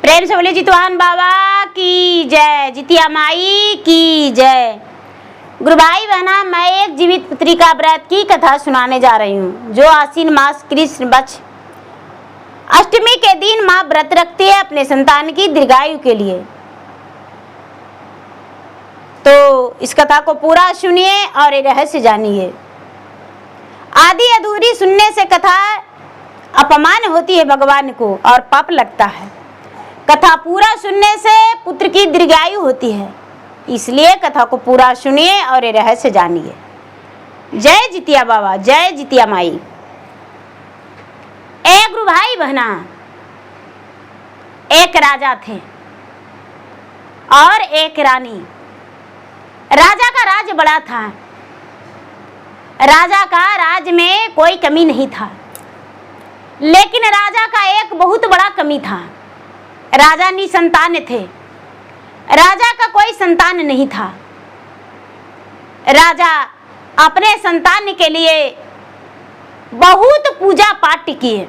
प्रेम से बोले जितवान बाबा की जय, जितिया माई की जय। गुरु भाई बहना, मैं एक जीवित पुत्री का व्रत की कथा सुनाने जा रही हूँ, जो आश्विन मास कृष्ण पक्ष अष्टमी के दिन माँ व्रत रखती है अपने संतान की दीर्घायु के लिए। तो इस कथा को पूरा सुनिए और ये रहस्य जानिए। आधी अधूरी सुनने से कथा अपमान होती है भगवान को और पाप लगता है। कथा पूरा सुनने से पुत्र की दीर्घायु होती है, इसलिए कथा को पूरा सुनिए और ये रहस्य जानिए। जय जितिया बाबा, जय जितिया माई। एक गुरु भाई बहना, एक राजा थे और एक रानी। राजा का राज बड़ा था, राजा का राज में कोई कमी नहीं था, लेकिन राजा का एक बहुत बड़ा कमी था। राजा निसंतान थे, राजा का कोई संतान नहीं था। राजा अपने संतान के लिए बहुत पूजा पाठ किए,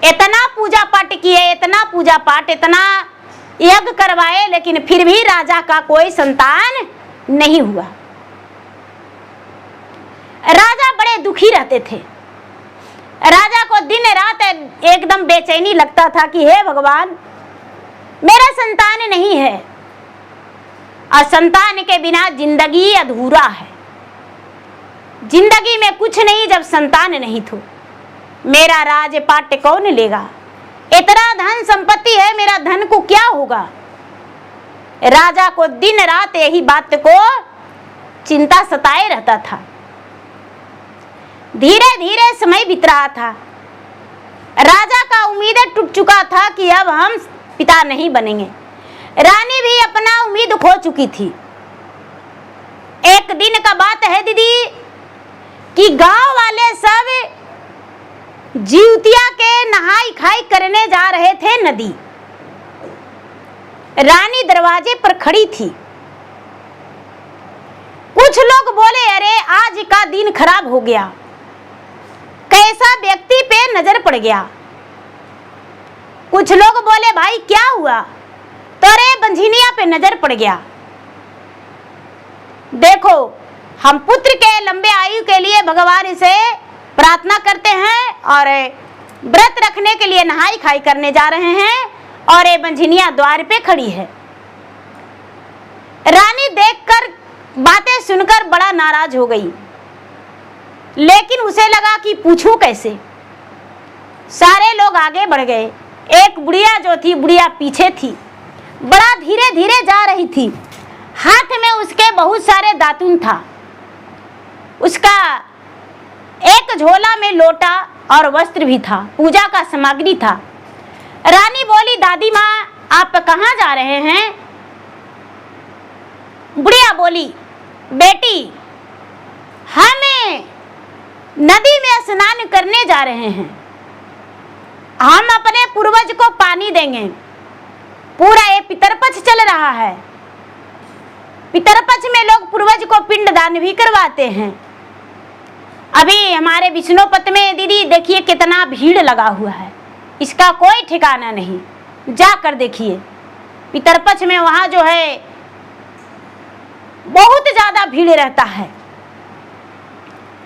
इतना पूजा पाठ किए, इतना पूजा पाठ, इतना यज्ञ करवाए, लेकिन फिर भी राजा का कोई संतान नहीं हुआ। राजा बड़े दुखी रहते थे। राजा को दिन रात एकदम बेचैनी लगता था कि हे भगवान, मेरा संतान नहीं है और संतान के बिना जिंदगी अधूरा है। जिंदगी में कुछ नहीं जब संतान नहीं तो मेरा राजपाट कौन लेगा? इतना धन संपत्ति है, मेरा धन को क्या होगा? राजा को दिन रात यही बात को चिंता सताए रहता था। धीरे धीरे समय बीत रहा था। राजा का उम्मीदें टूट चुका था कि अब हम पिता नहीं बनेंगे। रानी भी अपना उम्मीद खो चुकी थी। एक दिन का बात है दीदी कि गांव वाले सब जीवतिया के नहाई खाई करने जा रहे थे नदी। रानी दरवाजे पर खड़ी थी। कुछ लोग बोले, अरे आज का दिन खराब हो गया, कैसा व्यक्ति पे नजर पड़ गया। कुछ लोग बोले, भाई क्या हुआ? तो अरे बंझिनिया पे नजर पड़ गया। देखो, हम पुत्र के लंबे आयु के लिए भगवान से प्रार्थना करते हैं और व्रत रखने के लिए नहाई खाई करने जा रहे हैं और ये बंझिनिया द्वार पे खड़ी है। रानी देखकर, बातें सुनकर बड़ा नाराज हो गई, लेकिन उसे लगा कि पूछूं कैसे। सारे लोग आगे बढ़ गए। एक बुढ़िया जो थी, बुढ़िया पीछे थी, बड़ा धीरे धीरे जा रही थी। हाथ में उसके बहुत सारे दातुन था। उसका एक झोला में लोटा और वस्त्र भी था, पूजा का सामग्री था। रानी बोली, दादी माँ आप कहाँ जा रहे हैं? बुढ़िया बोली, बेटी हम नदी में स्नान करने जा रहे हैं। हम अपने पूर्वज को पानी देंगे। पूरा ये पितरपक्ष चल रहा है। पितरपक्ष में लोग पूर्वज को पिंडदान भी करवाते हैं। अभी हमारे विष्णुपत में दीदी देखिए कितना भीड़ लगा हुआ है, इसका कोई ठिकाना नहीं। जाकर देखिए पितरपक्ष में, वहां जो है बहुत ज्यादा भीड़ रहता है।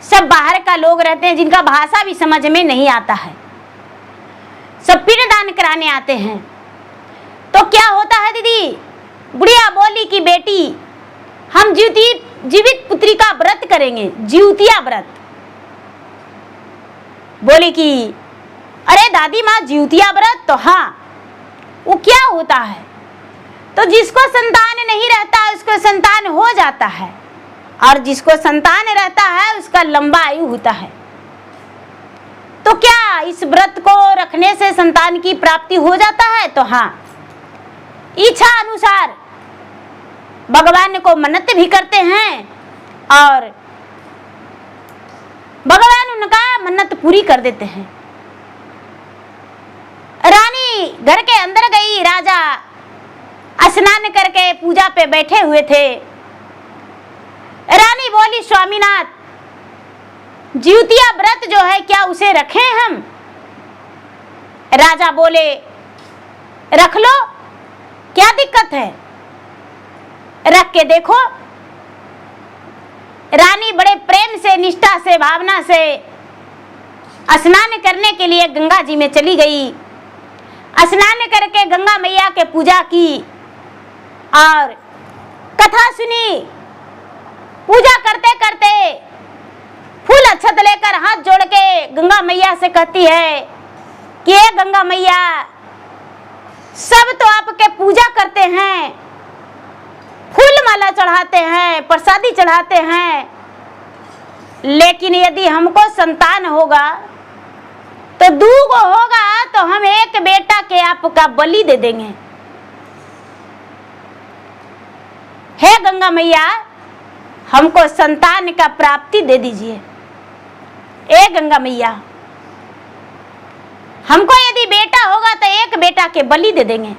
सब बाहर का लोग रहते हैं जिनका भाषा भी समझ में नहीं आता है। सब पिंडदान कराने आते हैं। तो क्या होता है दीदी? बुढ़िया बोली कि बेटी हम जीवित पुत्री का व्रत करेंगे, जीवतिया व्रत। बोली कि अरे दादी माँ, जीवतिया व्रत? तो हाँ, वो क्या होता है? तो जिसको संतान नहीं रहता उसको संतान हो जाता है, और जिसको संतान रहता है उसका लंबा आयु होता है। तो क्या इस व्रत को रखने से संतान की प्राप्ति हो जाता है? तो हाँ, इच्छा अनुसार भगवान को मन्नत भी करते हैं और भगवान उनका मन्नत पूरी कर देते हैं। रानी घर के अंदर गई। राजा स्नान करके पूजा पे बैठे हुए थे। रानी बोली, स्वामीनाथ जीवतिया व्रत जो है क्या उसे रखें हम? राजा बोले, रख लो, क्या दिक्कत है, रख के देखो। रानी बड़े प्रेम से, निष्ठा से, भावना से स्नान करने के लिए गंगा जी में चली गई। स्नान करके गंगा मैया के पूजा की और कथा सुनी। पूजा करते करते फूल अक्षत लेकर हाथ जोड़ के गंगा मैया से कहती है कि हे गंगा मैया, सब तो आपके पूजा करते हैं, फूल माला चढ़ाते हैं, प्रसादी चढ़ाते हैं, लेकिन यदि हमको संतान होगा तो दूगो होगा तो हम एक बेटा के आपका बलि दे देंगे। हे गंगा मैया, हमको संतान का प्राप्ति दे दीजिए। ए गंगा मैया, हमको यदि बेटा होगा तो एक बेटा के बलि दे देंगे।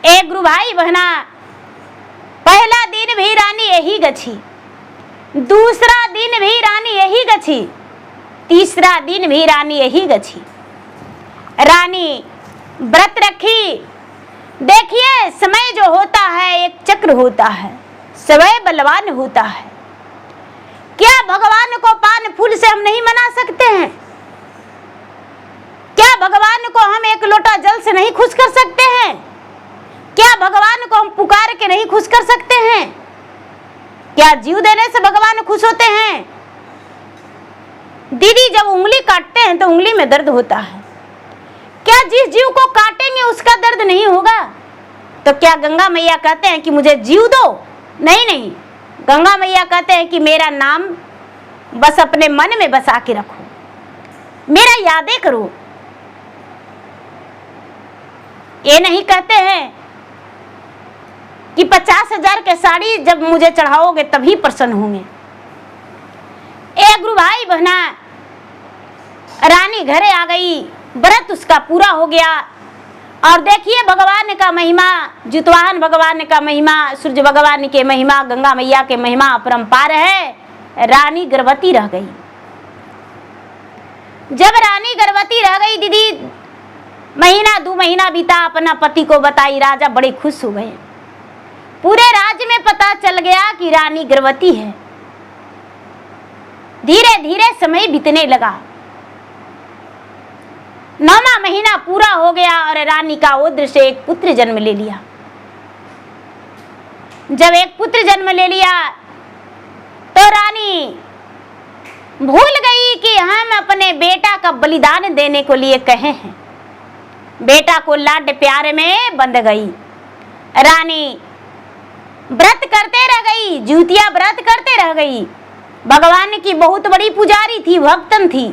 एक गुरु भाई बहना, पहला दिन भी रानी यही गछी, दूसरा दिन भी रानी यही गछी, तीसरा दिन भी रानी यही गछी। रानी व्रत रखी। देखिए, समय जो होता है एक चक्र होता है, समय बलवान होता है। क्या भगवान को पान फूल से हम नहीं मना सकते हैं? क्या भगवान को हम एक लोटा जल से नहीं खुश कर सकते हैं? क्या भगवान को हम पुकार के नहीं खुश कर सकते हैं? क्या जीव देने से भगवान खुश होते हैं? दीदी, जब उंगली काटते हैं तो उंगली में दर्द होता है। क्या जिस जीव को काटेंगे उसका दर्द नहीं होगा? तो क्या गंगा मैया कहते हैं कि मुझे जीव दो? नहीं नहीं, गंगा मैया कहते हैं कि मेरा नाम बस अपने मन में बसा के रखो, मेरा यादें करो। ये नहीं कहते हैं कि 50,000 के साड़ी जब मुझे चढ़ाओगे तभी प्रसन्न होंगे। एक गुरु भाई बहना, रानी घरे आ गई, व्रत उसका पूरा हो गया। और देखिए भगवान का महिमा, जुतवाहन भगवान का महिमा, सूर्य भगवान के महिमा, गंगा मैया के महिमा अपरंपार है। रानी गर्भवती रह गई। जब रानी गर्भवती रह गई दीदी, महीना 2 महीना बीता, अपना पति को बताई, राजा बड़े खुश हो गए। पूरे राज्य में पता चल गया कि रानी गर्भवती है। धीरे धीरे समय बीतने लगा। 9वां महीना पूरा हो गया और रानी का ओद्र से एक पुत्र जन्म ले लिया। जब एक पुत्र जन्म ले लिया तो रानी भूल गई कि हम अपने बेटा का बलिदान देने को लिए कहे हैं। बेटा को लाड प्यार में बंध गई। रानी व्रत करते रह गई, जूतिया व्रत करते रह गई। भगवान की बहुत बड़ी पुजारी थी, भक्तन थी।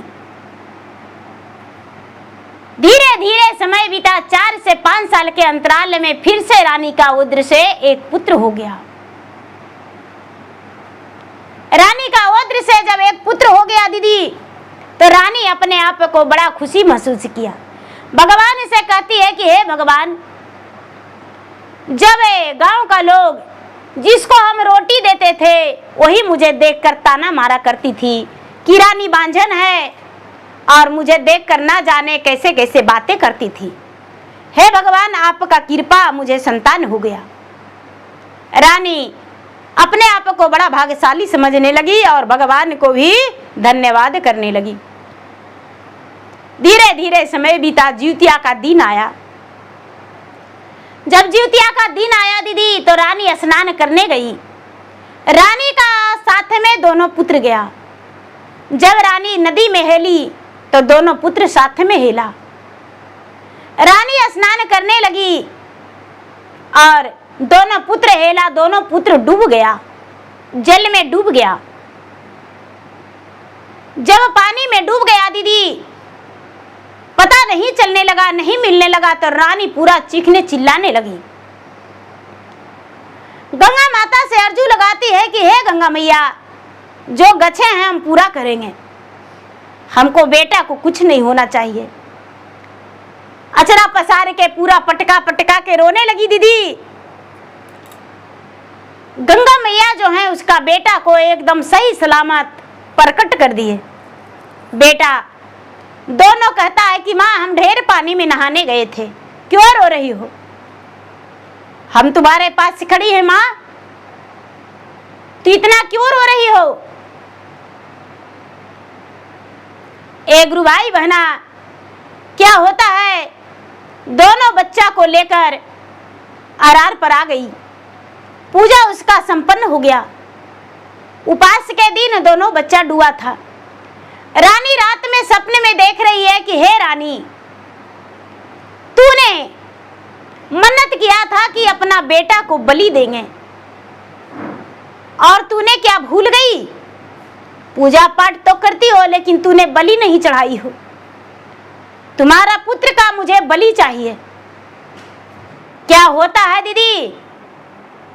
धीरे धीरे समय बीता। 4 से 5 साल के अंतराल में फिर से रानी का ओद्र से एक पुत्र हो गया। रानी का ओद्र से जब एक पुत्र हो गया दीदी, तो रानी अपने आप को बड़ा खुशी महसूस किया। भगवान से कहती है कि हे भगवान, जब गांव का लोग जिसको हम रोटी देते थे वही मुझे देखकर ताना मारा करती थी कि रानी बांझन है, और मुझे देखकर ना जाने कैसे कैसे बातें करती थी। हे भगवान, आपका कृपा, मुझे संतान हो गया। रानी अपने आप को बड़ा भाग्यशाली समझने लगी और भगवान को भी धन्यवाद करने लगी। धीरे धीरे समय बीता। ज्योतिया का दिन आया। जब ज्योतिया का दिन आया दीदी, तो रानी स्नान करने गई। रानी का साथ में दोनों पुत्र गया। जब रानी नदी में हेली तो दोनों पुत्र साथ में हेला। रानी स्नान करने लगी और दोनों पुत्र हेला, दोनों पुत्र डूब गया, जल में डूब गया। जब पानी में डूब गया दीदी, पता नहीं चलने लगा, नहीं मिलने लगा, तो रानी पूरा चीखने चिल्लाने लगी। गंगा माता से अर्जू लगाती है कि हे गंगा मैया, जो गच्छे हैं हम पूरा करेंगे, हमको बेटा को कुछ नहीं होना चाहिए। अचरा पसार के पूरा पटका पटका के रोने लगी दीदी। गंगा मैया जो है उसका बेटा को एकदम सही सलामत प्रकट कर दिए। बेटा दोनों कहता है कि माँ हम ढेर पानी में नहाने गए थे, क्यों रो रही हो? हम तुम्हारे पास खड़ी है माँ, तो इतना क्यों रो रही हो? एक गुरु भाई बहना, क्या होता है, दोनों बच्चा को लेकर अरार पर आ गई। पूजा उसका संपन्न हो गया। उपास के दिन दोनों बच्चा डूबा था। रानी रात में सपने में देख रही है कि हे रानी, तूने मन्नत किया था कि अपना बेटा को बलि देंगे, और तूने क्या भूल गई? पूजा पाठ तो करती हो लेकिन तूने बलि नहीं चढ़ाई हो। तुम्हारा पुत्र का मुझे बलि चाहिए। क्या होता है दीदी,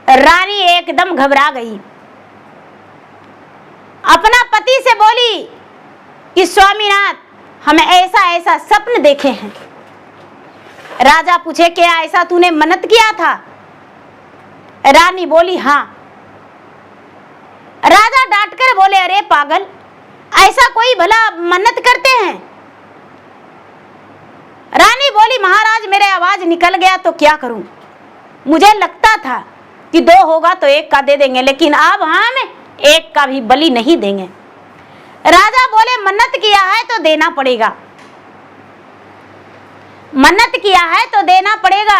रानी एकदम घबरा गई। अपना पति से बोली कि स्वामीनाथ, हम ऐसा ऐसा स्वप्न देखे हैं। राजा पूछे क्या ऐसा तूने मन्नत किया था? रानी बोली हाँ। राजा डांटकर बोले अरे पागल, ऐसा कोई भला मन्नत करते हैं? रानी बोली महाराज मेरे आवाज निकल गया तो क्या करूं? मुझे लगता था कि 2 होगा तो 1 का दे देंगे, लेकिन अब हम 1 का भी बलि नहीं देंगे। राजा बोले मन्नत किया है तो देना पड़ेगा, मन्नत किया है तो देना पड़ेगा।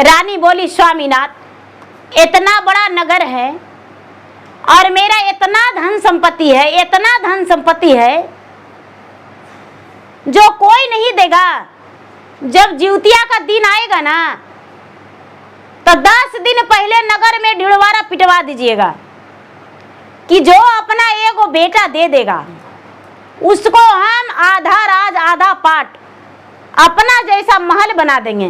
रानी बोली स्वामीनाथ, इतना बड़ा नगर है और मेरा इतना धन संपत्ति है, इतना धन संपत्ति है जो कोई नहीं देगा। जब जिउतिया का दिन आएगा ना, तो 10 दिन पहले नगर में ढिड़वारा पिटवा दीजिएगा कि जो अपना एगो बेटा दे देगा उसको हम आधा राज आधा पाट अपना जैसा महल बना देंगे।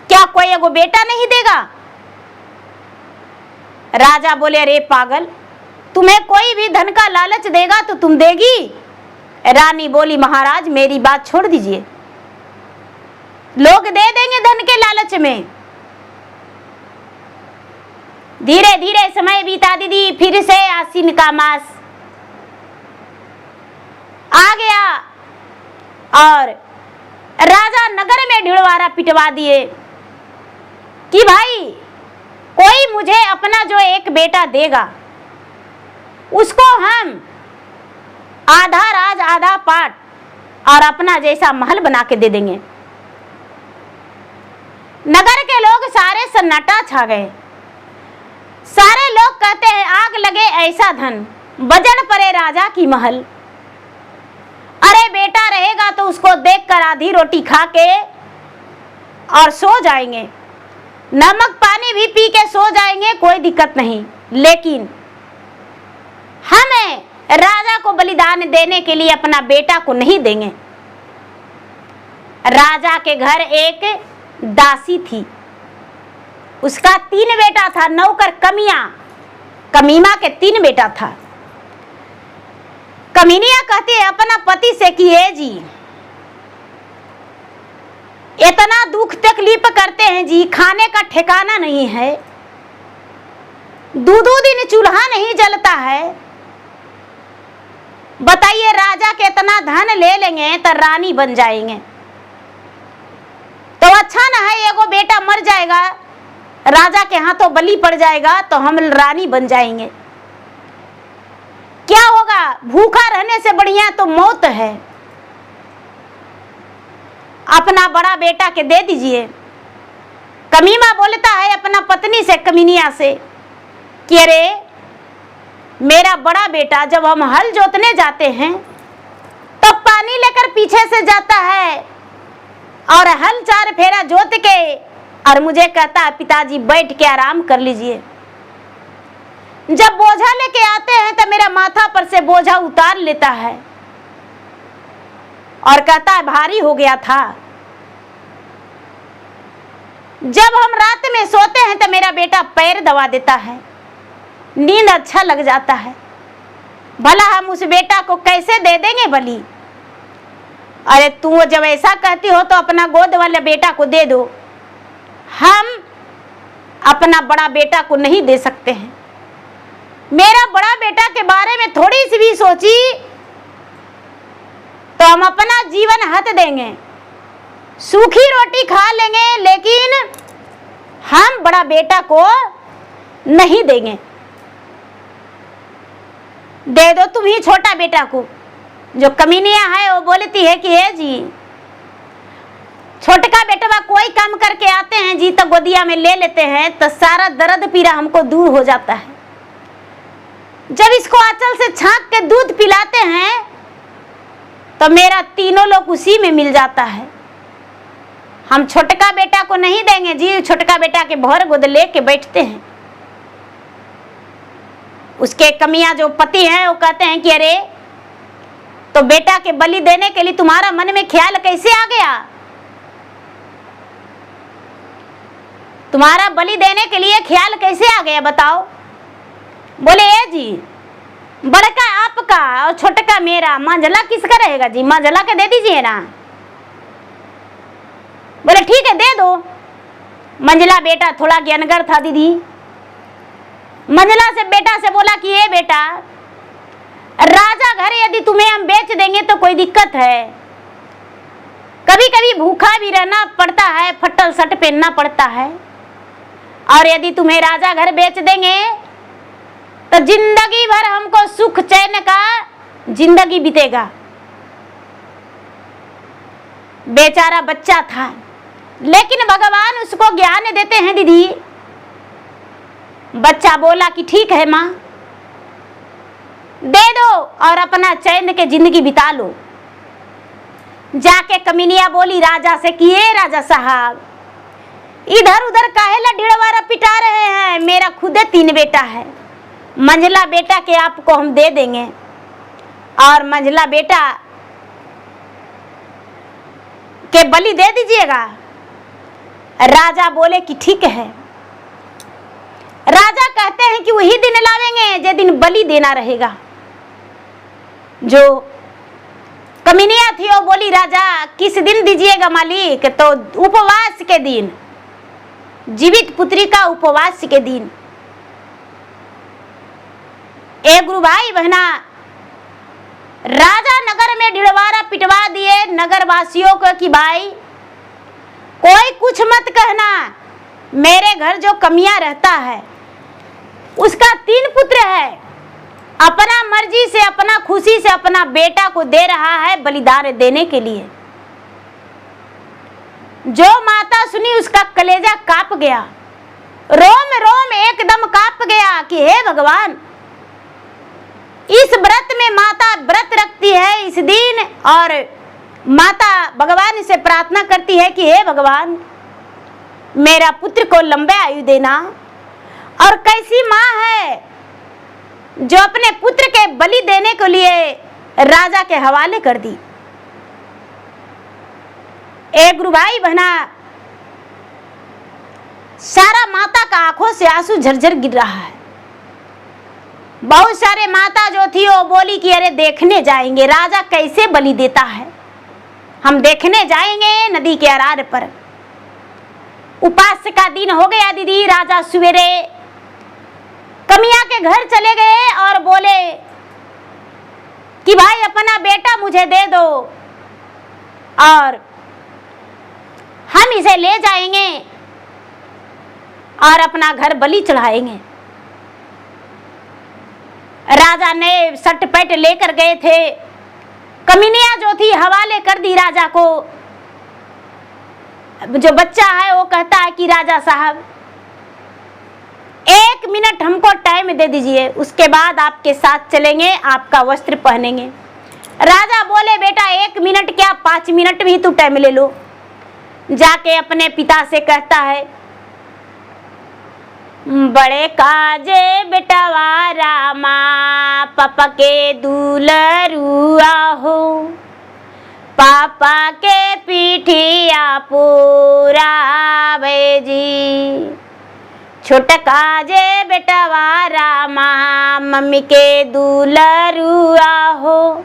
क्या कोई एगो बेटा नहीं देगा? राजा बोले अरे पागल, तुम्हें कोई भी धन का लालच देगा तो तुम देगी? रानी बोली महाराज मेरी बात छोड़ दीजिए, लोग दे देंगे धन के लालच में। धीरे धीरे समय बीता दीदी, फिर से आसीन का मास आ गया और राजा नगर में ढिड़वारा पिटवा दिए कि भाई कोई मुझे अपना जो 1 बेटा देगा उसको हम आधा राज आधा पाट और अपना जैसा महल बना के दे देंगे। नगर के लोग सारे सन्नाटा छा गए। सारे लोग कहते हैं आग लगे ऐसा धन, बजड़ पड़े राजा की महल। अरे बेटा रहेगा तो उसको देखकर आधी रोटी खा के और सो जाएंगे, नमक पानी भी पी के सो जाएंगे, कोई दिक्कत नहीं, लेकिन हमें राजा को बलिदान देने के लिए अपना बेटा को नहीं देंगे। राजा के घर एक दासी थी, उसका 3 बेटा था, नौकर कमीमा के 3 बेटा था। कमीनिया कहती है अपना पति से कि हे जी, इतना दुख तकलीफ करते हैं जी, खाने का ठिकाना नहीं है, 2 दिन चूल्हा नहीं जलता है, बताइए राजा के इतना धन ले लेंगे तो रानी बन जाएंगे, तो अच्छा ना है एगो बेटा मर जाएगा, राजा के हाथों बलि पड़ जाएगा तो हम रानी बन जाएंगे। क्या होगा, भूखा रहने से बढ़िया तो मौत है। अपना बड़ा बेटा के दे दीजिए। कमीमा बोलता है अपना पत्नी से, कमीनिया से, कि अरे मेरा बड़ा बेटा जब हम हल जोतने जाते हैं तो पानी लेकर पीछे से जाता है और हल 4 फेरा जोत के और मुझे कहता है पिताजी बैठ के आराम कर लीजिए। जब बोझा लेके आते हैं तो मेरा माथा पर से बोझा उतार लेता है और कहता है भारी हो गया था। जब हम रात में सोते हैं तो मेरा बेटा पैर दबा देता है, नींद अच्छा लग जाता है। भला हम उस बेटा को कैसे दे देंगे बलि? अरे तू जब ऐसा कहती हो तो अपना गोद वाले बेटा को दे दो, हम अपना बड़ा बेटा को नहीं दे सकते हैं। मेरा बड़ा बेटा के बारे में थोड़ी सी भी सोची तो हम अपना जीवन हथ देंगे, सूखी रोटी खा लेंगे, लेकिन हम बड़ा बेटा को नहीं देंगे। दे दो तुम ही छोटा बेटा को। जो कमीनिया है वो बोलती है कि है जी छोटका बेटवा कोई काम करके आते हैं जी तो गोदिया में ले लेते हैं तो सारा दर्द पीड़ा हमको दूर हो जाता है। जब इसको आंचल से छांक के दूध पिलाते हैं तो मेरा तीनों लोग उसी में मिल जाता है। हम छोटका बेटा को नहीं देंगे जी। छोटका बेटा के भर गोद लेके बैठते हैं। उसके कमियां जो पति हैं वो कहते हैं कि अरे तो बेटा के बलि देने के लिए तुम्हारा मन में ख्याल कैसे आ गया? तुम्हारा बलि देने के लिए ख्याल कैसे आ गया बताओ? बोले ए जी बड़का आपका और छोटका मेरा, मंझला किसका रहेगा जी? मंझला के दे दीजिए ना। बोले ठीक है दे दो। मंझला बेटा थोड़ा ज्ञानगर था दीदी। मंझला से बेटा से बोला कि ये बेटा राजा घर यदि तुम्हें हम बेच देंगे तो कोई दिक्कत है? कभी कभी भूखा भी रहना पड़ता है, फट्टल शर्ट पहनना पड़ता है, और यदि तुम्हें राजा घर बेच देंगे तो जिंदगी भर हमको सुख चैन का जिंदगी बीतेगा। बेचारा बच्चा था, लेकिन भगवान उसको ज्ञान देते हैं दीदी। बच्चा बोला कि ठीक है माँ दे दो और अपना चैन के जिंदगी बिता लो। जाके कमीनिया बोली राजा से कि ये राजा साहब इधर उधर काहे ला ढिड़वारा पिटा रहे हैं? मेरा खुद 3 बेटा है। मंझला बेटा के आपको हम दे देंगे और मंझला बेटा के बलि दे दीजिएगा। राजा बोले कि ठीक है। राजा कहते हैं कि वही दिन लावेंगे जे दिन बलि देना रहेगा। जो कमीनिया थी वो बोली राजा किस दिन दीजिएगा मालिक? तो उपवास के दिन, जीवित पुत्री का उपवास के दिन। ए गुरु भाई बहना, राजा नगर में ढिड़वारा पिटवा दिए नगर वासियों को कि भाई कोई कुछ मत कहना, मेरे घर जो कमियां रहता है उसका 3 पुत्र है, अपना मर्जी से अपना खुशी से अपना बेटा को दे रहा है बलिदान देने के लिए। जो माता सुनी उसका कलेजा कांप गया, रोम रोम एकदम कांप गया कि हे भगवान, इस व्रत में माता व्रत रखती है इस दिन, और माता भगवान से प्रार्थना करती है कि हे भगवान मेरा पुत्र को लंबे आयु देना। और कैसी माँ है जो अपने पुत्र के बलि देने के लिए राजा के हवाले कर दी। एक गुरु भाई बहना, सारा माता का आंखों से आंसू झरझर गिर रहा है। बहुत सारे माता जो थी वो बोली कि अरे देखने जाएंगे राजा कैसे बलि देता है, हम देखने जाएंगे नदी के अरार पर। उपास का दिन हो गया दीदी। राजा सवेरे कमिया के घर चले गए और बोले कि भाई अपना बेटा मुझे दे दो और हम इसे ले जाएंगे और अपना घर बलि चढ़ाएंगे। राजा ने सट पैट लेकर गए थे। कमीनिया जो थी हवाले कर दी राजा को। जो बच्चा है वो कहता है कि राजा साहब 1 मिनट हमको टाइम दे दीजिए, उसके बाद आपके साथ चलेंगे, आपका वस्त्र पहनेंगे। राजा बोले बेटा 1 मिनट क्या 5 मिनट भी तू टाइम ले लो। जाके अपने पिता से कहता है बड़े काजे बेटवा रामा पापा के दुलरुआ हो, पापा के पीठिया पूरा जी। छोटका जे बेटवा रामा मम्मी के दुलरुआ हो,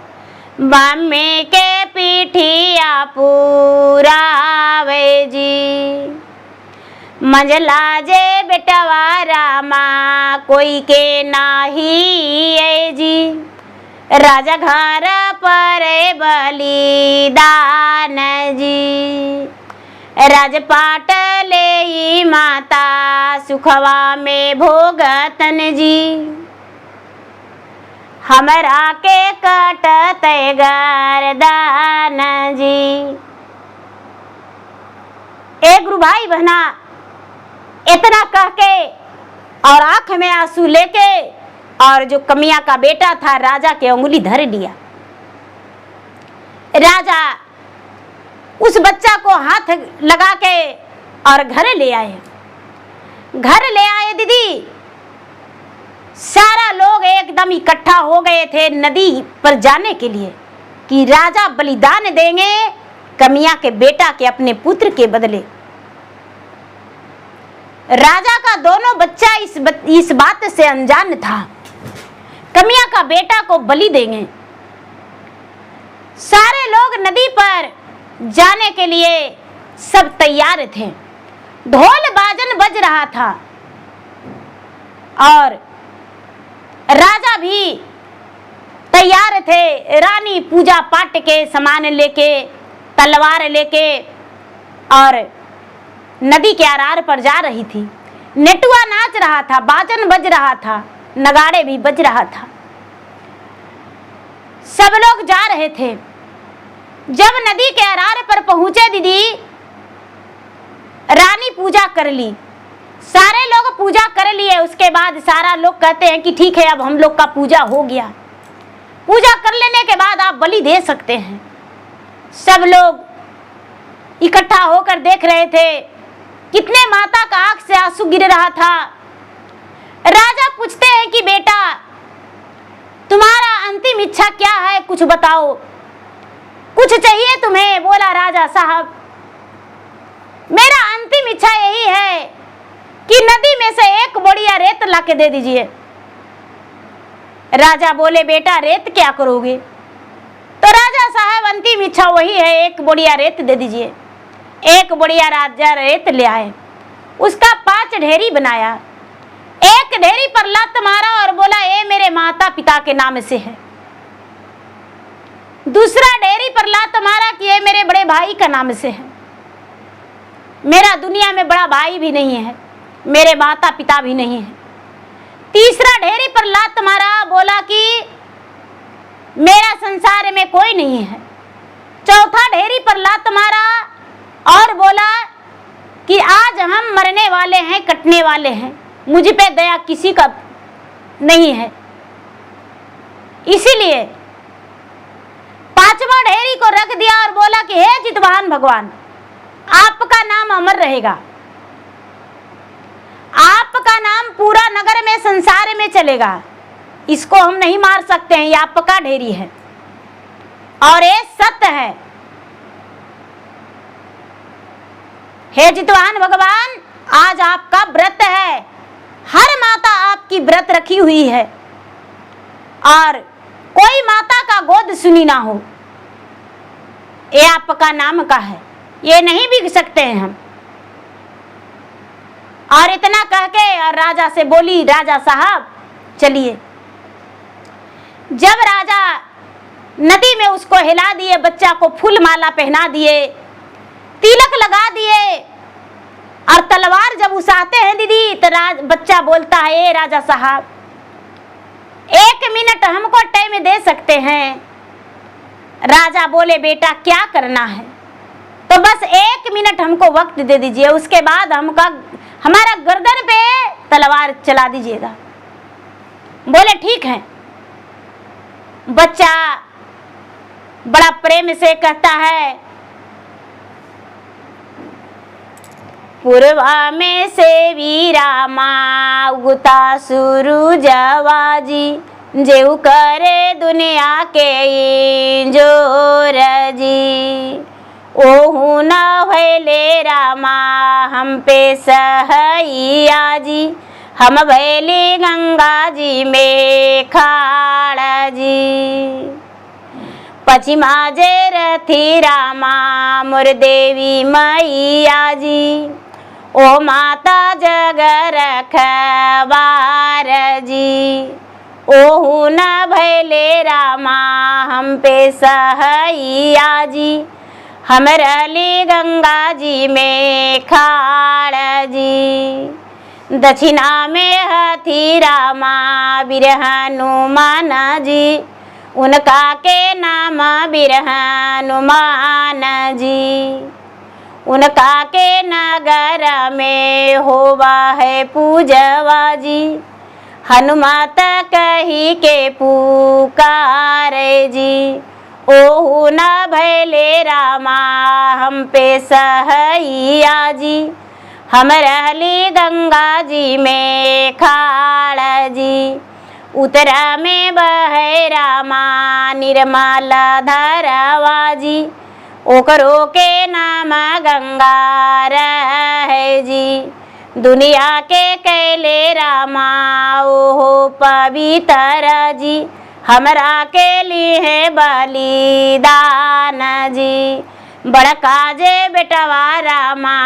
मम्मी के पीठिया पूरा जी। मंझला जे बेटवा रामा कोई के नाही है जी। राजा घर पर बलिदान जी। राजपाट ले माता सुखवा में भोगतन जी। हमरा के कटत गर्दन जी। एक गुरु भाई बहना इतना कह के और आंख में आंसू लेके और जो कमिया का बेटा था राजा के उंगली धर लिया। राजा उस बच्चा को हाथ लगा के और घर ले आए। घर ले आए दीदी, सारा लोग एकदम इकट्ठा हो गए थे नदी पर जाने के लिए कि राजा बलिदान देंगे कमिया के बेटा के अपने पुत्र के बदले। राजा का दोनों बच्चा इस बात से अनजान था, कमिया का बेटा को बलि देंगे। सारे लोग नदी पर जाने के लिए सब तैयार थे। ढोल बाजन बज रहा था और राजा भी तैयार थे। रानी पूजा पाठ के सामान लेके, तलवार लेके और नदी के आरार पर जा रही थी। नेटुआ नाच रहा था, बाजन बज रहा था, नगाड़े भी बज रहा था। सब लोग जा रहे थे। जब नदी के आरार पर पहुंचे दीदी, रानी पूजा कर ली। सारे लोग पूजा कर लिए। उसके बाद सारा लोग कहते हैं कि ठीक है, अब हम लोग का पूजा हो गया। पूजा कर लेने के बाद आप बलि दे सकते हैं। सब लोग इकट्ठा होकर देख रहे थे। कितने माता का आंख से आंसू गिर रहा था। राजा पूछते हैं कि बेटा तुम्हारा अंतिम इच्छा क्या है, कुछ बताओ, कुछ चाहिए तुम्हें? बोला राजा साहब मेरा अंतिम इच्छा यही है कि नदी में से एक बोरिया रेत लाके दे दीजिए। राजा बोले बेटा रेत क्या करोगे? तो राजा साहब अंतिम इच्छा वही है, एक बोरिया रेत दे दीजिए। एक बोरिया राजा रेत ले आए। उसका 5 ढेरी बनाया। एक ढेरी पर लात मारा और बोला ये मेरे माता पिता के नाम से है। दूसरा ढेरी पर लात मारा कि ये मेरे बड़े भाई का नाम से है। मेरा दुनिया में बड़ा भाई भी नहीं है, मेरे माता पिता भी नहीं है। तीसरा ढेरी पर लात मारा, बोला कि मेरा संसार में कोई नहीं है। चौथा ढेरी पर लात मारा और बोला कि आज हम मरने वाले हैं, कटने वाले हैं, मुझ पे दया किसी का नहीं है। इसीलिए 5वां ढेरी को रख दिया और बोला कि हे जितवाहन भगवान, आपका नाम अमर रहेगा, आपका नाम पूरा नगर में, संसार में चलेगा। इसको हम नहीं मार सकते हैं, ये आपका ढेरी है और ये सत्य है। हे जितवाहन भगवान, आज आपका व्रत है, हर माता आपकी व्रत रखी हुई है और कोई माता का गोद सुनी ना हो। ये आपका नाम का है, ये नहीं बिक सकते हैं हम। और इतना कह के और राजा से बोली, राजा साहब चलिए। जब राजा नदी में उसको हिला दिए, बच्चा को फूल माला पहना दिए, तिलक लगा दिए और तलवार जब उसाते हैं दीदी, तो बच्चा बोलता है ए राजा साहब 1 मिनट हमको टाइम दे सकते हैं? राजा बोले बेटा क्या करना है? तो बस 1 मिनट हमको वक्त दे दीजिए, उसके बाद हमारा गर्दन पे तलवार चला दीजिएगा। बोले ठीक है। बच्चा बड़ा प्रेम से कहता है, पूर्वा में से वीरामा उगता सूरजवा जी, जेऊ करे दुनिया के जोर जी। ओहू न भैले रामा हम पे सहैया जी, हम भैली गंगा जी में खाड़ जी। पश्चिमा जे रथी रामा मोर देवी मैया जी, ओ माता जग रखवार जी, ओहु न भैले रामा हम पे सहैया जी, हम रहली गंगा जी में खाड़ जी। दक्षिणा में हथी रामा वीर हनुमान जी, उनका के नाम वीर हनुमान जी। उनका के नगर में होवा है पूजवा जी, हनुमत कही के पुकारे जी, ओहु न भैले रामा हम पे सहैया जी, हम रहली गंगा जी में खाड़ जी। उत्तरा में बहे रामा निर्मल धरवा जी, ओकरो के नाम गंगा रहे जी। दुनिया के कैले रामा ओहो पवित्र जी, हमरा के लिए बलिदान जी। बड़का जे बेटवा रामा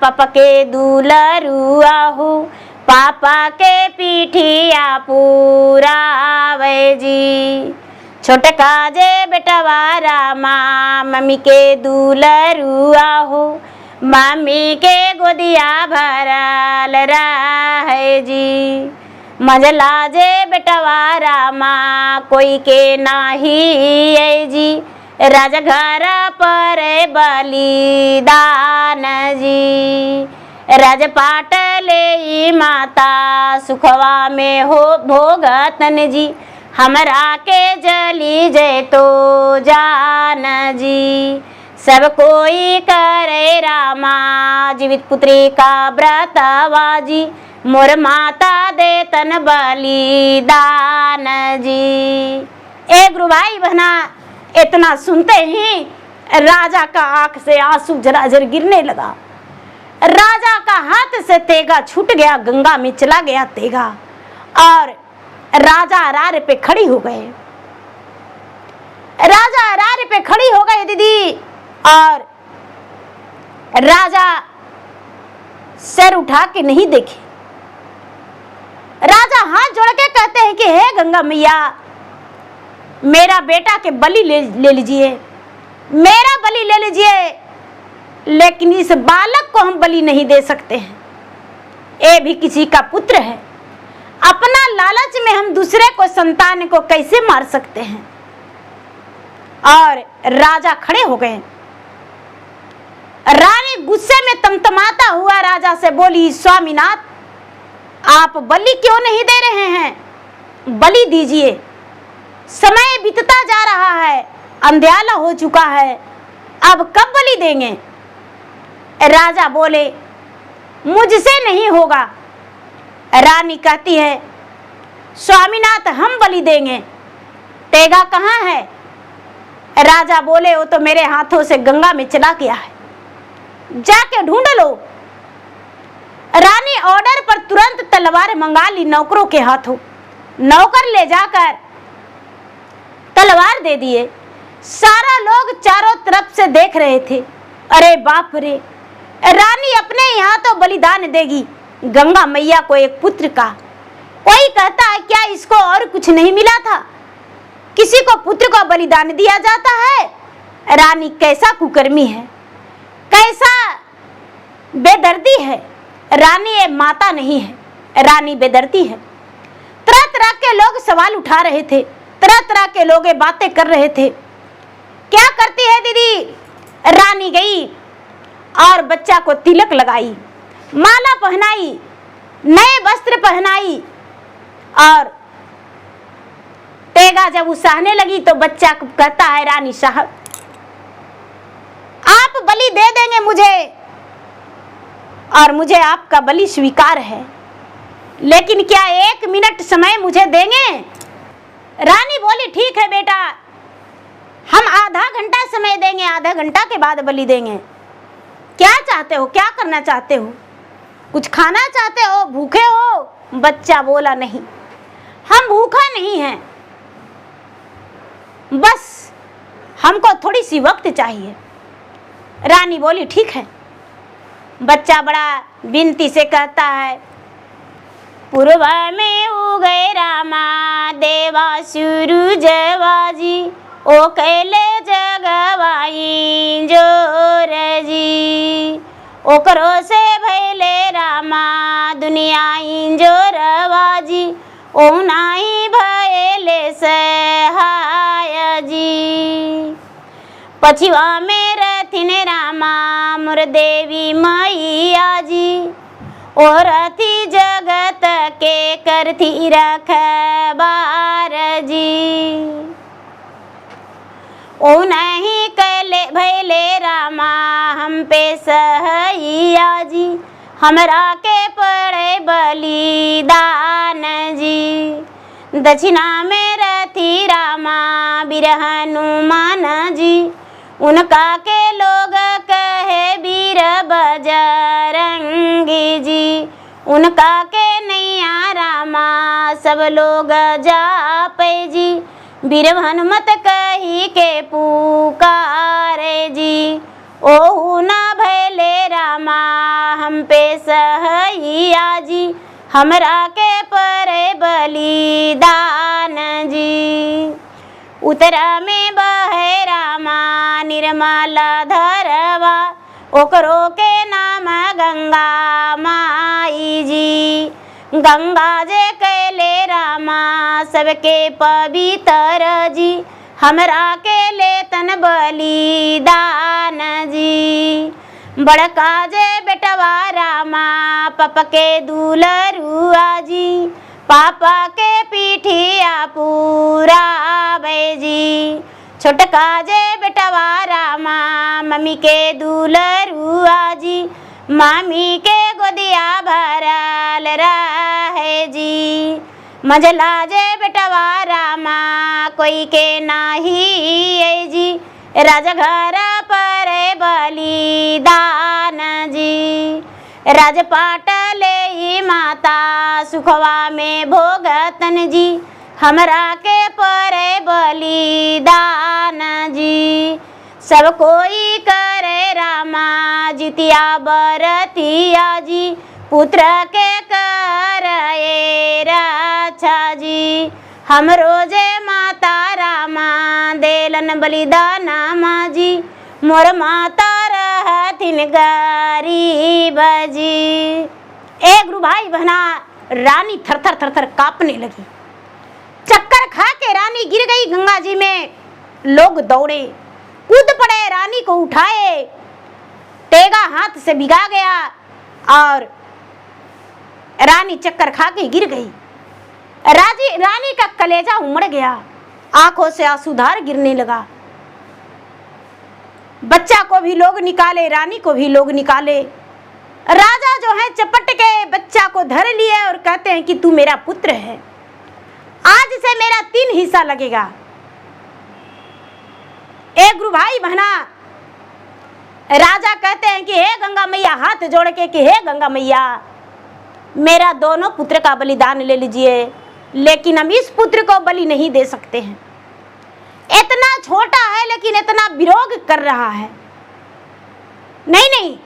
पप के दुलरुआ हो, पापा के पीठिया पुरावे जी। छोटका जे बेटवा रामा मम्मी के दुलरुआ हो, मम्मी के गोदिया भरल रहे जी। मझला जे बेटवा रामा कोई के नाही है जी, राजघर पर बलिदान जी। राजपाट ले माता सुखवा में हो भोगतन जी, हमरा के जली जय तो जान जी। सब कोई करे रामा जीवित पुत्री का व्रतवा जी, मोर माता देतन बलिदान जी। ए गुरु भाई बहना, इतना सुनते ही राजा का आंख से आंसू जराजर गिरने लगा। राजा का हाथ से तेगा छूट गया, गंगा में चला गया तेगा, और राजा अरार पे खड़ी हो गए। राजा अरार पे खड़ी हो गए दीदी, और राजा सर उठा के नहीं देखे। राजा हाथ जोड़ के कहते हैं कि हे गंगा मैया, मेरा बेटा के बलि ले लीजिए, मेरा बलि ले लीजिए, लेकिन इस बालक को हम बलि नहीं दे सकते हैं। ये भी किसी का पुत्र है, अपना लालच में हम दूसरे को संतान को कैसे मार सकते हैं। और राजा खड़े हो गए। रानी गुस्से में तमतमाता हुआ राजा से बोली, स्वामीनाथ, आप बलि क्यों नहीं दे रहे हैं? बलि दीजिए, समय बीतता जा रहा है, अंधियाला हो चुका है, अब कब बलि देंगे? राजा बोले, मुझसे नहीं होगा। रानी कहती है, स्वामीनाथ, हम बलि देंगे, तेगा कहाँ है? राजा बोले, वो तो मेरे हाथों से गंगा में चला गया है, जाके ढूंढ लो। रानी ऑर्डर पर तुरंत तलवार मंगा ली नौकरों के हाथों। नौकर ले जाकर तलवार दे दिए। सारा लोग चारों तरफ से देख रहे थे। अरे बाप रे, रानी अपने यहाँ तो बलिदान देगी गंगा मैया को एक पुत्र का। कोई कहता है क्या इसको और कुछ नहीं मिला था? किसी को पुत्र को बलिदान दिया जाता है? रानी कैसा कुकर्मी है, कैसा बेदर्दी है। रानी ये माता नहीं है, रानी बेदर्दी है। तरह तरह के लोग सवाल उठा रहे थे, तरह तरह के लोग बातें कर रहे थे। क्या करती है दीदी? रानी गई और बच्चा को तिलक लगाई, माला पहनाई, नए वस्त्र पहनाई, और तेगा जब उसाहने लगी तो बच्चा कहता है, रानी साहब आप बलि दे देंगे मुझे, और मुझे आपका बलि स्वीकार है, लेकिन क्या 1 मिनट समय मुझे देंगे? रानी बोली, ठीक है बेटा, हम आधा घंटा समय देंगे, आधा घंटा के बाद बलि देंगे। क्या चाहते हो, क्या करना चाहते हो? कुछ खाना चाहते हो, भूखे हो? बच्चा बोला, नहीं, हम भूखा नहीं हैं, बस हमको थोड़ी सी वक्त चाहिए। रानी बोली, ठीक है, बच्चा बड़ा विनती से कहता है, पूर्व में उगए रामा देवा सूरजवाजी, ओ कैले जगवाई जोर जी, ओकरो से भैले रामा दुनिया इंजोरवाजी, ओ नाही भैले सहाय जी। पछिवा में रथिन रामा मोर देवी मैया जी, ओ रथी जगत के करथी रखबार जी, ओ नहीं कैले भैले रामा हम पे सहैया जी, हमरा के पड़े बलिदान जी। दक्षिणा में रथी रामा वीर हनुमान जी, उनका के लोग कहे वीर बजरंगी जी, उनका के नैया रामा सब लोग जापे जी, वीर हनुमत कही के पुकारे जी, ओहु ना भैले रामा हम पे सहैया जी, हमरा के परे बलिदान जी। उत्तरा में बहे रामा निर्मल धरवा, ओकरो के नाम गंगा माई जी, गंगा जे कैले रामा सबके पवित्र जी, हमरा के लेतन बलिदान जी। बड़का जे बेटवा रामा पप के दुलरुआ जी, पापा के पीठिया पूरा जी, छोटका जे बेटवा रामा मम्मी के दुलरुआ जी, मामी के गोदिया भरल रहे जी, मझला जे बेटवा रामा कोई के नाही जी, राजघर पर बलिदान जी। राजपाट ले माता सुखवा में भोगतन जी, हमरा के परे बलिदान जी। सब कोई करे रामा जितिया बरतिया जी, पुत्र के करे रक्षा जी, हम रोजे माता रामा देलन बलिदान माँ जी, मोर माता रहथिन गरीब जी। एक गुरु भाई बहना रानी थरथर थरथर कांपने लगी, चक्कर खा के रानी गिर गई गंगा जी में। लोग दौड़े कूद पड़े, रानी को उठाए, टेगा हाथ से भिगा गया और रानी चक्कर खा के गिर गई। रानी का कलेजा उमड़ गया, आंखों से आंसूधार गिरने लगा। बच्चा को भी लोग निकाले, रानी को भी लोग निकाले। राजा जो है चपट के बच्चा को धर लिए और कहते हैं कि तू मेरा पुत्र है, आज से मेरा 3 हिस्सा लगेगा। एक गुरु भाई बहना राजा कहते हैं कि हे गंगा मैया, हाथ जोड़ के कि हे गंगा मैया, मेरा दोनों पुत्र का बलिदान ले लीजिए, लेकिन हम इस पुत्र को बलि नहीं दे सकते हैं। इतना छोटा है लेकिन इतना विरोध कर रहा है। नहीं,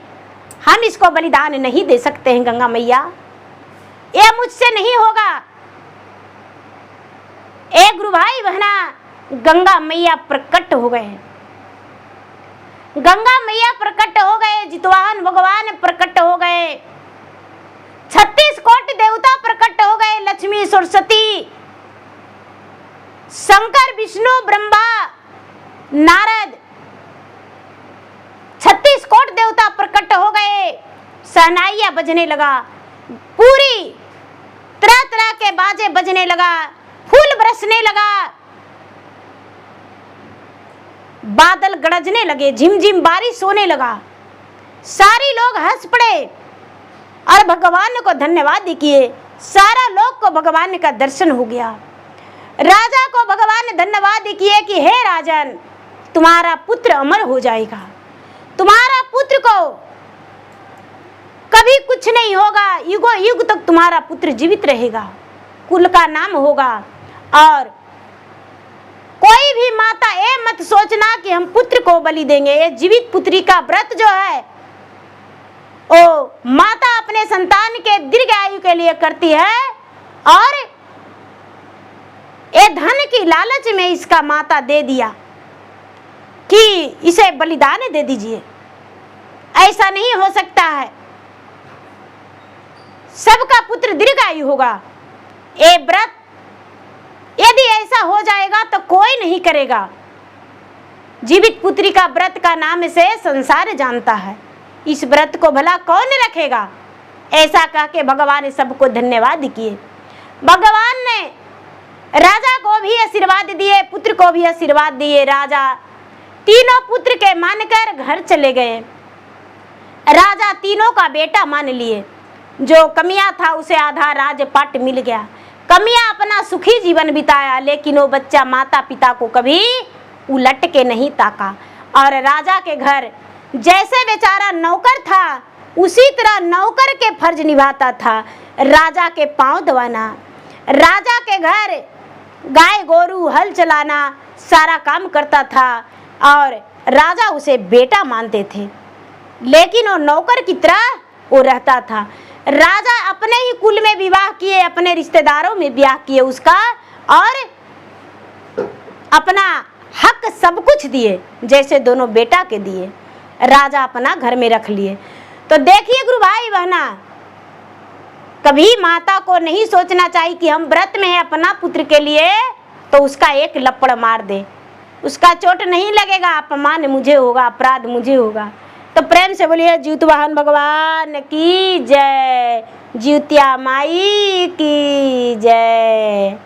हम इसको बलिदान नहीं दे सकते हैं गंगा मैया, यह मुझसे नहीं होगा। एक गुरु भाई बहना गंगा मैया प्रकट हो गए, गंगा मैया प्रकट हो गए, जितवाहन भगवान प्रकट हो गए, 36 कोटि देवता प्रकट हो गए, लक्ष्मी सरस्वती शंकर विष्णु ब्रह्मा नारद 36 कोटि देवता प्रकट हो गए। सहनाइयां बजने लगा, पूरी तरह तरह के बाजे बजने लगा, फूल बरसने लगा, बादल गरजने लगे, झिमझिम बारिश होने लगा। सारे लोग हंस पड़े और भगवान को धन्यवाद किए। सारा लोग को भगवान का दर्शन हो गया। राजा को भगवान धन्यवाद किए कि हे राजन, तुम्हारा पुत्र अमर हो जाएगा, तुम्हारा पुत्र को कभी कुछ नहीं होगा, युगों युग तक तुम्हारा पुत्र जीवित रहेगा, कुल का नाम होगा। और कोई भी माता ये मत सोचना कि हम पुत्र को बलि देंगे। ये जीवित पुत्री का व्रत जो है ओ माता अपने संतान के दीर्घ आयु के लिए करती है, और ये धन की लालच में इसका माता दे दिया कि इसे बलिदान दे दीजिए। ऐसा नहीं हो सकता है, सबका पुत्र दीर्घायु होगा। ये व्रत यदि ऐसा हो जाएगा तो कोई नहीं करेगा। जीवित पुत्री का व्रत का नाम से संसार जानता है, इस व्रत को भला कौन रखेगा। ऐसा कह के भगवान सबको धन्यवाद किए। भगवान ने राजा को भी आशीर्वाद दिए, पुत्र को भी आशीर्वाद दिए। राजा तीनों पुत्र के मानकर घर चले गए। राजा तीनों का बेटा मान लिए। जो कमियां था उसे आधा राजपाट मिल गया। कमियां अपना सुखी जीवन बिताया, लेकिन वो बच्चा माता पिता को कभी उलट के नहीं ताका। और राजा के घर जैसे बेचारा नौकर था, उसी तरह नौकर के फर्ज निभाता था। राजा के पांव दबाना, राजा के घर गाय गोरू हल चलाना, सारा काम करता था। और राजा उसे बेटा मानते थे, लेकिन वो नौकर की तरह वो रहता था। राजा अपने ही कुल में विवाह किए, अपने रिश्तेदारों में ब्याह किए उसका, और अपना हक सब कुछ दिए जैसे दोनों बेटा के दिए। राजा अपना घर में रख लिए। तो देखिए गुरु भाई बहना, कभी माता को नहीं सोचना चाहिए कि हम व्रत में है अपना पुत्र के लिए तो उसका एक लपड़ मार दे, उसका चोट नहीं लगेगा, अपमान मुझे होगा, अपराध मुझे होगा। तो प्रेम से बोलिए जीवत वाहन भगवान की जय, जीवतिया माई की जय।